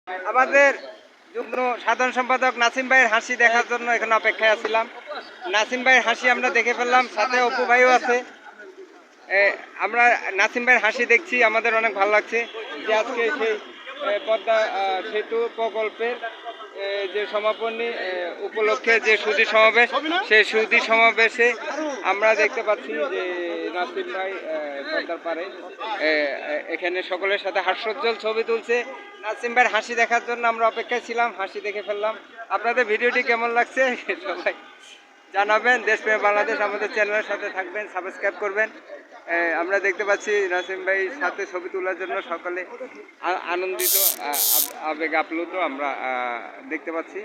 আমাদের যুগ্ম সাধারণ সম্পাদক নাসিম ভাইয়ের হাসি দেখার জন্য এখানে অপেক্ষায় আছিলাম। নাসিম ভাইয়ের হাসি আমরা দেখে ফেললাম, সাথে অপু ভাইও আছে। আমরা নাসিম ভাইয়ের হাসি দেখছি, আমাদের অনেক ভালো লাগছে যে আজকে সেই পদ্মা সেতু প্রকল্পের যে সমাপনী উপলক্ষে যে সুধী সমাবেশ, সেই সুধী সমাবেশে আমরা দেখতে পাচ্ছি যে নাসিম ভাই পদ্মার পারে এখানে সকলের সাথে হাস্যোজ্জ্বল ছবি তুলছে। নাসিম ভাইয়ের হাসি দেখার জন্য আমরা অপেক্ষায় ছিলাম, হাসি দেখে ফেললাম। আপনাদের ভিডিওটি কেমন লাগছে সবাই জানাবেন। দেশপ্রেম বাংলাদেশ আমাদের চ্যানেলের সাথে থাকবেন, সাবস্ক্রাইব করবেন। আমরা দেখতে পাচ্ছি নাসিম ভাইয়ের সাথে ছবি তোলার জন্য সকলে আনন্দিত, আবেগ আপ্লুত আমরা দেখতে পাচ্ছি।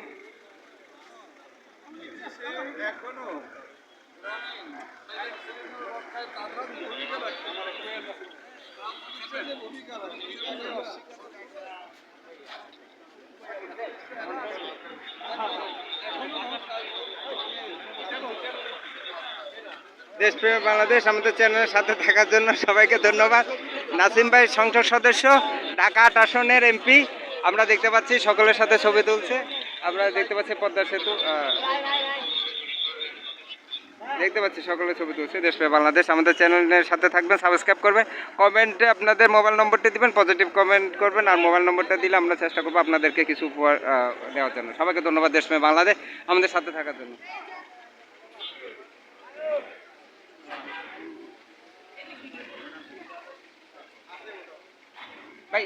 দেশপ্রেম বাংলাদেশ আমাদের চ্যানেলের সাথে থাকার জন্য সবাইকে ধন্যবাদ। নাসিম ভাই সংসদ সদস্য, ঢাকা ৮ আসনের এমপি। আমরা দেখতে পাচ্ছি সকলের সাথে ছবি তুলছে। আমরা দেখতে পাচ্ছি পদ্মা সেতু, দেখতে পাচ্ছি সকলের ছবি তুলছে। দেশপ্রেম বাংলাদেশ আমাদের চ্যানেলের সাথে থাকবেন, সাবস্ক্রাইব করবেন, কমেন্টে আপনাদের মোবাইল নম্বরটি দিবেন, পজিটিভ কমেন্ট করবেন। আর মোবাইল নম্বরটা দিলে আমরা চেষ্টা করবো আপনাদেরকে কিছু উপহার দেওয়ার জন্য। সবাইকে ধন্যবাদ দেশপ্রেম বাংলাদেশ আমাদের সাথে থাকার জন্য। ভাই